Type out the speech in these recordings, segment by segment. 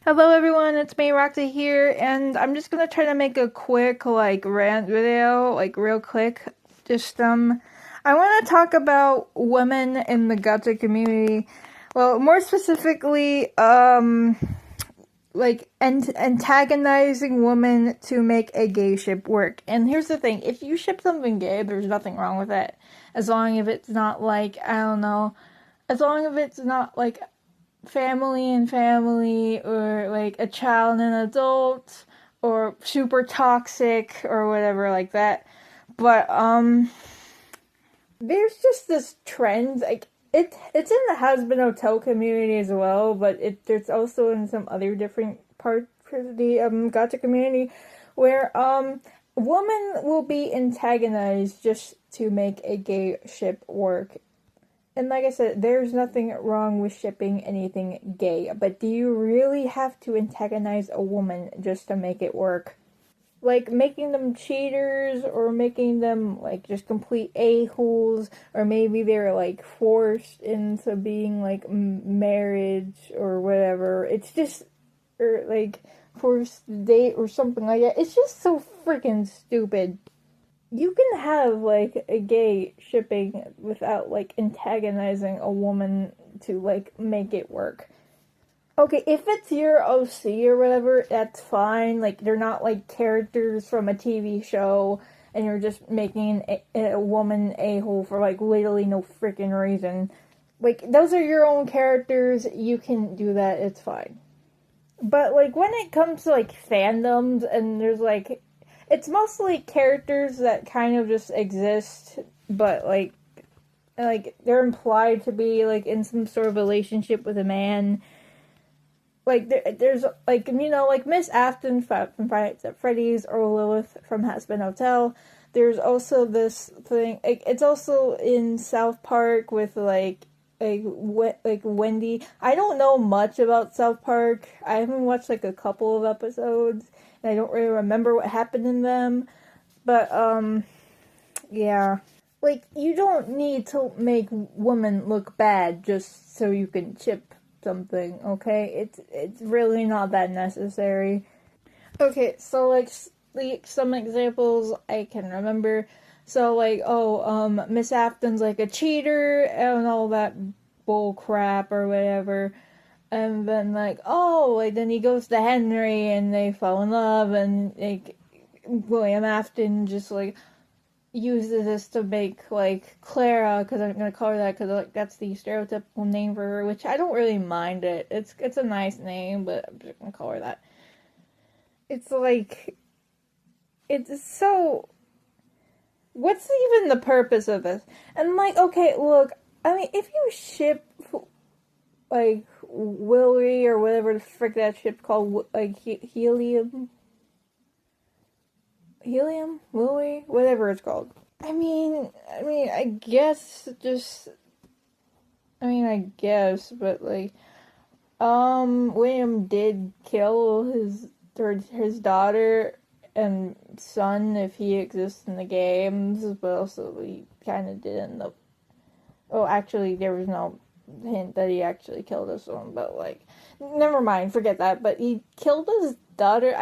Hello everyone, it's me Roxy here, and I'm just gonna try to make a quick rant video, real quick. Just I want to talk about women in the gacha community. Well, more specifically, antagonizing women to make a gay ship work. And here's the thing: if you ship something gay, there's nothing wrong with it, as long as it's not I don't know, as long as it's not family and family, or a child and an adult, or super toxic or whatever like that. But there's just this trend, it's in the Hazbin Hotel community as well, but there's also in some other different parts of the gacha community where women will be antagonized just to make a gay ship work. And like I said, there's nothing wrong with shipping anything gay, but do you really have to antagonize a woman just to make it work? Like making them cheaters, or making them just complete a-holes, or maybe they're forced into being marriage or whatever. It's just, or forced date or something like that. It's just so freaking stupid. You can have a gay shipping without antagonizing a woman to make it work. Okay, if it's your OC or whatever, that's fine. They're not characters from a TV show, and you're just making a woman a-hole for literally no freaking reason. Those are your own characters, you can do that, it's fine. But when it comes to fandoms, and there's it's mostly characters that kind of just exist, but they're implied to be in some sort of relationship with a man. There's Miss Afton from Friday at Freddy's, or Lilith from Hazbin Hotel. There's also this thing. It's also in South Park with Wendy. I don't know much about South Park. I haven't watched a couple of episodes, and I don't really remember what happened in them. But yeah. You don't need to make women look bad just so you can chip something, okay? It's really not that necessary. Okay, so some examples I can remember. So Miss Afton's a cheater and all that bull crap or whatever. And then then he goes to Henry and they fall in love, and William Afton just uses this to make Clara, because I'm gonna call her that because that's the stereotypical name for her, which I don't really mind it. It's a nice name, but I'm just gonna call her that. It's it's so. What's even the purpose of this? And okay, look, I mean, if you ship Willie, or whatever the frick that ship's called, Helium, Willie, whatever it's called. I guess just. I guess, but William did kill his daughter and son, if he exists in the games, but also he kind of did in the. Oh, actually, there was no hint that he actually killed his son, but never mind, forget that. But he killed his daughter.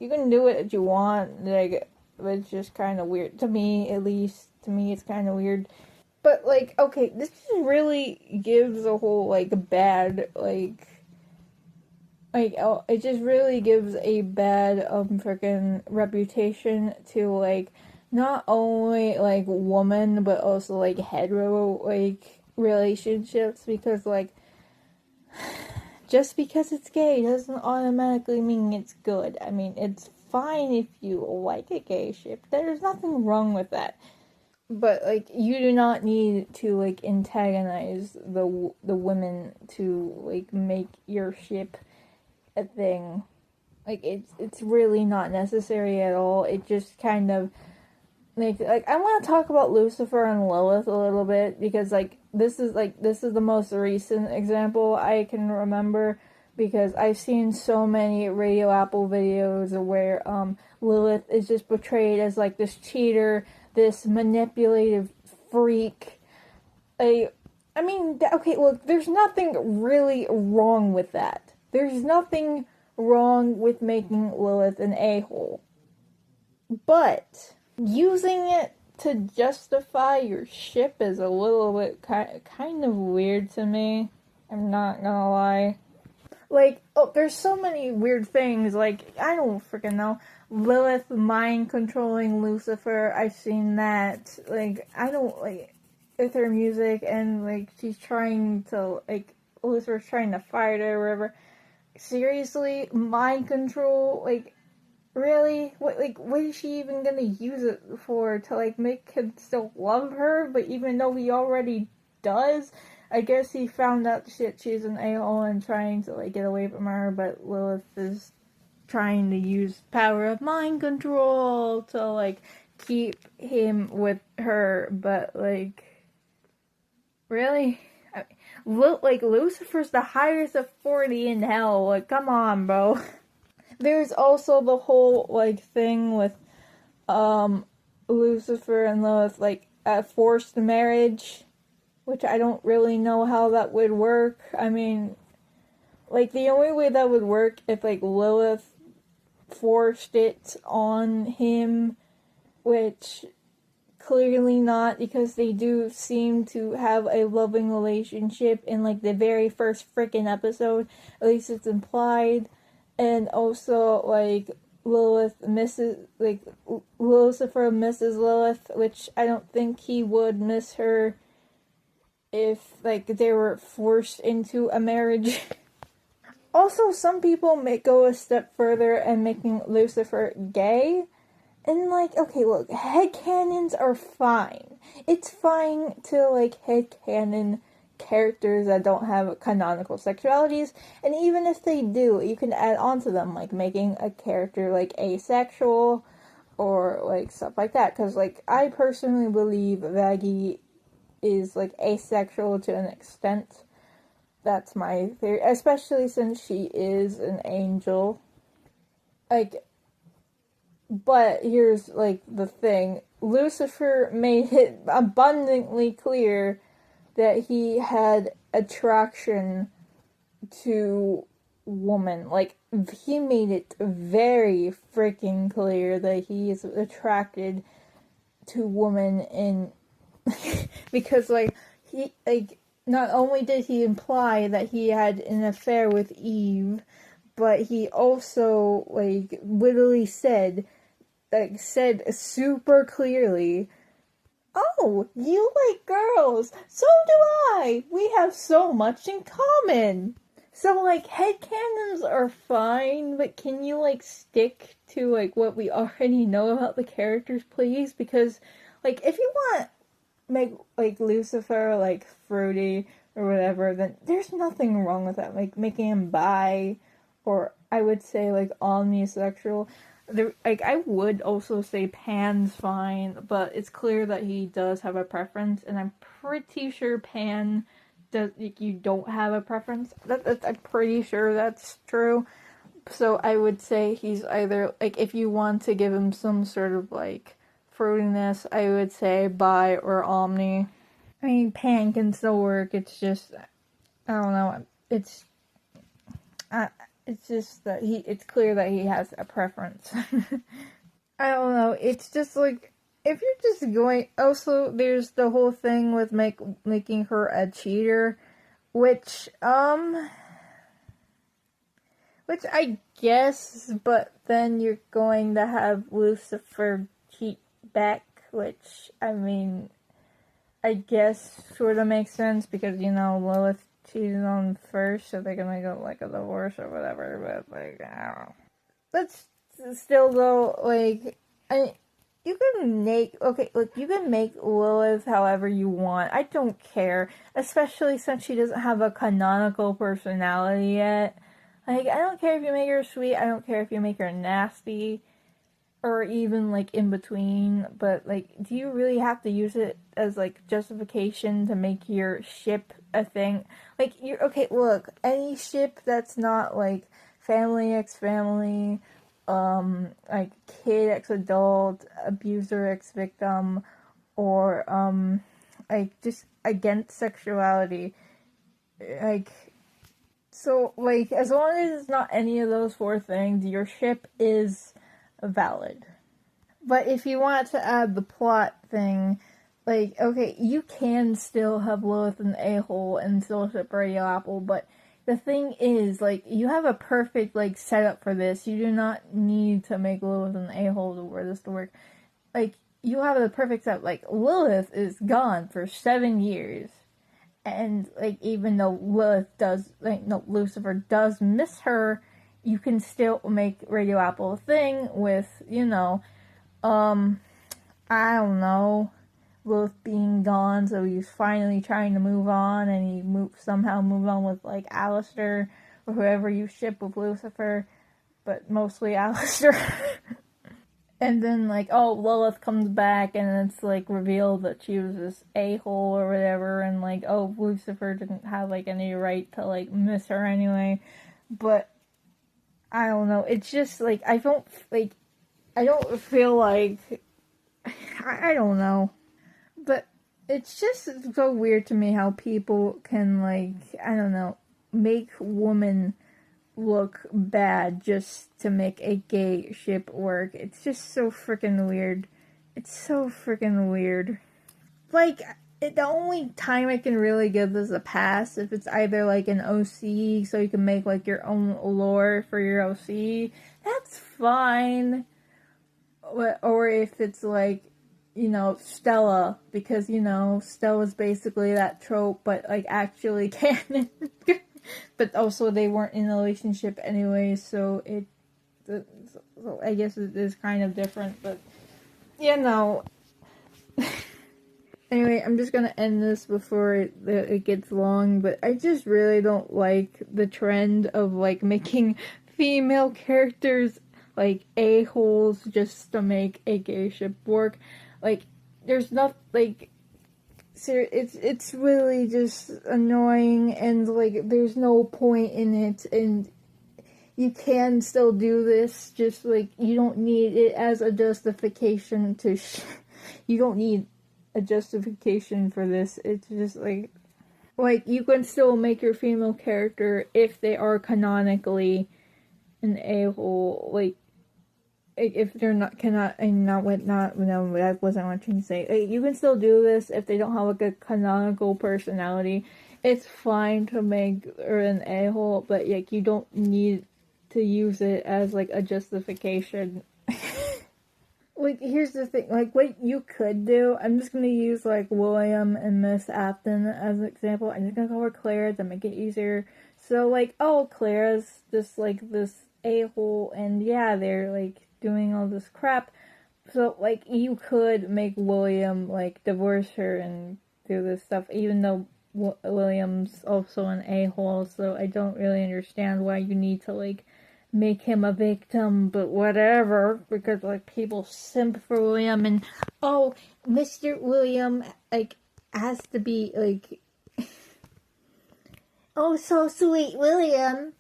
You can do what you want, but it's just kind of weird to me. At least to me, it's kind of weird. But okay, this just really gives a whole bad it just really gives a bad freaking reputation to not only woman, but also hetero relationships, because just because it's gay doesn't automatically mean it's good. I mean, it's fine if you like a gay ship. There's nothing wrong with that. But you do not need to antagonize the women to make your ship a thing. It's really not necessary at all. It just kind of I want to talk about Lucifer and Lilith a little bit, because this is the most recent example I can remember, because I've seen so many Radio Apple videos where Lilith is just portrayed as this cheater, this manipulative freak. Okay, look, there's nothing really wrong with that. there's nothing wrong with making Lilith an a-hole. But using it to justify your ship is a little bit kind of weird to me. I'm not gonna lie. Like, oh, there's so many weird things. Like, I don't freaking know. Lilith mind controlling Lucifer. I've seen that. Like, I don't like with her music, and like she's trying to like Lucifer's trying to fight her or whatever. Seriously, mind control. Like, really? What is she even gonna use it for? To like make him still love her? But even though he already does, I guess he found out that she's an a-hole and trying to like get away from her. But Lilith is trying to use power of mind control to like keep him with her. But like, really? Like Lucifer's the highest authority in hell. Like, come on, bro. There's also the whole like thing with Lucifer and Lilith, like a forced marriage, which I don't really know how that would work. I mean, like the only way that would work if like Lilith forced it on him, which clearly not, because they do seem to have a loving relationship in like the very first freaking episode. At least it's implied. And also, like, Lucifer misses Lilith, which I don't think he would miss her if, like, they were forced into a marriage. Also, some people may go a step further and making Lucifer gay. And, like, okay, look, headcanons are fine. It's fine to, like, headcanon characters that don't have canonical sexualities, and even if they do, you can add on to them, like making a character like asexual or like stuff like that, because like I personally believe Vaggie is like asexual to an extent. That's my theory, especially since she is an angel. Like, but here's like the thing, Lucifer made it abundantly clear that he had attraction to woman. Like, he made it very freaking clear that he is attracted to woman, and because like he like not only did he imply that he had an affair with Eve, but he also like literally said super clearly, "Oh, you like girls. So do I. We have so much in common." So, like, headcanons are fine, but can you, like, stick to, like, what we already know about the characters, please? Because, like, if you want to make, like, Lucifer, like, fruity or whatever, then there's nothing wrong with that. Like, making him bi, or I would say, like, omnisexual. Like, I would also say Pan's fine, but it's clear that he does have a preference, and I'm pretty sure Pan does. Like, you don't have a preference. I'm pretty sure that's true. So I would say he's either like, if you want to give him some sort of like fruitiness, I would say bi or omni. I mean, Pan can still work. It's just, I don't know. It's just that it's clear that he has a preference. I don't know. It's just like, if you're just going. Also, there's the whole thing with making her a cheater, which I guess, but then you're going to have Lucifer cheat back, which I mean, I guess sort of makes sense because Lilith cheated on first, so they're gonna go like a divorce or whatever. But like, I don't know. Let's still go like, you can make you can make Lilith however you want. I don't care, especially since she doesn't have a canonical personality yet. Like, I don't care if you make her sweet. I don't care if you make her nasty, or even like in between. But like, do you really have to use it as like justification to make your ship a thing? Like, you're okay. Look, any ship that's not like family x family, like kid x adult, abuser x victim, or like just against sexuality, like So, like, as long as it's not any of those four things, your ship is valid. But if you want to add the plot thing, like, okay, you can still have Lilith an a-hole and still ship Radio Apple, but the thing is, like, you have a perfect, like, setup for this. You do not need to make Lilith an a-hole for this to work. Like, you have the perfect setup. Like, Lilith is gone for 7 years. And, like, even though Lucifer does miss her, you can still make Radio Apple a thing with, I don't know, Lilith being gone, so he's finally trying to move on, and he somehow moved on with, like, Alistair, or whoever you ship with Lucifer, but mostly Alistair. And then, like, oh, Lilith comes back, and it's, like, revealed that she was this a-hole or whatever, and, like, oh, Lucifer didn't have, like, any right to, like, miss her anyway. But, I don't know, it's just, like, I don't feel like, I don't know. But it's just so weird to me how people can, like, I don't know, make women look bad just to make a gay ship work. It's just so freaking weird. It's so freaking weird. Like, the only time I can really give this a pass if it's either like an OC, so you can make like your own lore for your OC, that's fine. Or if it's like, Stella, because, Stella's basically that trope, but like actually canon. But also they weren't in a relationship anyway, so I guess it is kind of different, but anyway, I'm just gonna end this before it gets long, but I just really don't like the trend of like making female characters like a-holes just to make a gay ship work. Like, there's not like it's really just annoying, and like there's no point in it, and you can still do this, just like you don't need it as a justification to you don't need a justification for this. It's just like you can still make your female character if they are canonically an a-hole, like if they're not no, that wasn't what I'm trying to say. Like, you can still do this if they don't have like a canonical personality. It's fine to make her an a-hole, but like you don't need to use it as like a justification. Like, here's the thing, like what you could do, I'm just gonna use like William and Miss Afton as an example. I'm just gonna call her Clara to make it easier. So like, oh, Clara's just like this a-hole, and yeah, they're like doing all this crap. So like, you could make William like divorce her and do this stuff, even though William's also an a-hole. So I don't really understand why you need to like make him a victim, but whatever, because like people simp for William, and oh, Mr. William like has to be like oh, so sweet William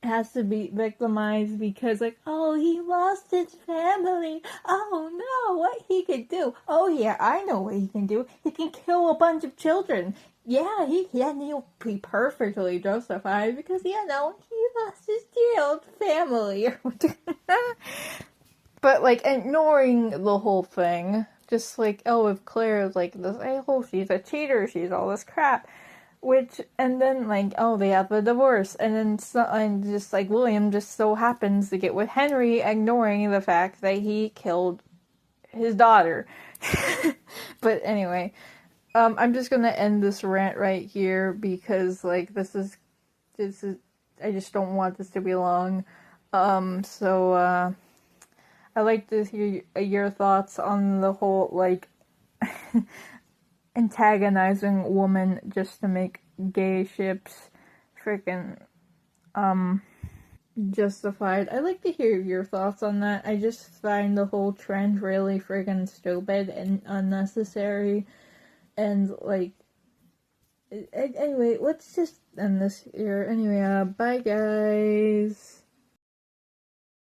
has to be victimized because like, oh, he lost his family, oh no, what he could do, oh yeah, I know what he can do, he can kill a bunch of children. Yeah, he'll be perfectly justified because, he lost his jailed family. But, like, ignoring the whole thing, just like, oh, if Claire is, like, this a-hole, she's a cheater, she's all this crap, and then, like, oh, they have a divorce, and just, like, William just so happens to get with Henry, ignoring the fact that he killed his daughter. But anyway, I'm just gonna end this rant right here because, like, this is, I just don't want this to be long. So, I'd like to hear your thoughts on the whole, like, antagonizing women just to make gay ships freaking, justified. I'd like to hear your thoughts on that. I just find the whole trend really freaking stupid and unnecessary. And, like, anyway, let's just end this here. Anyway, bye, guys.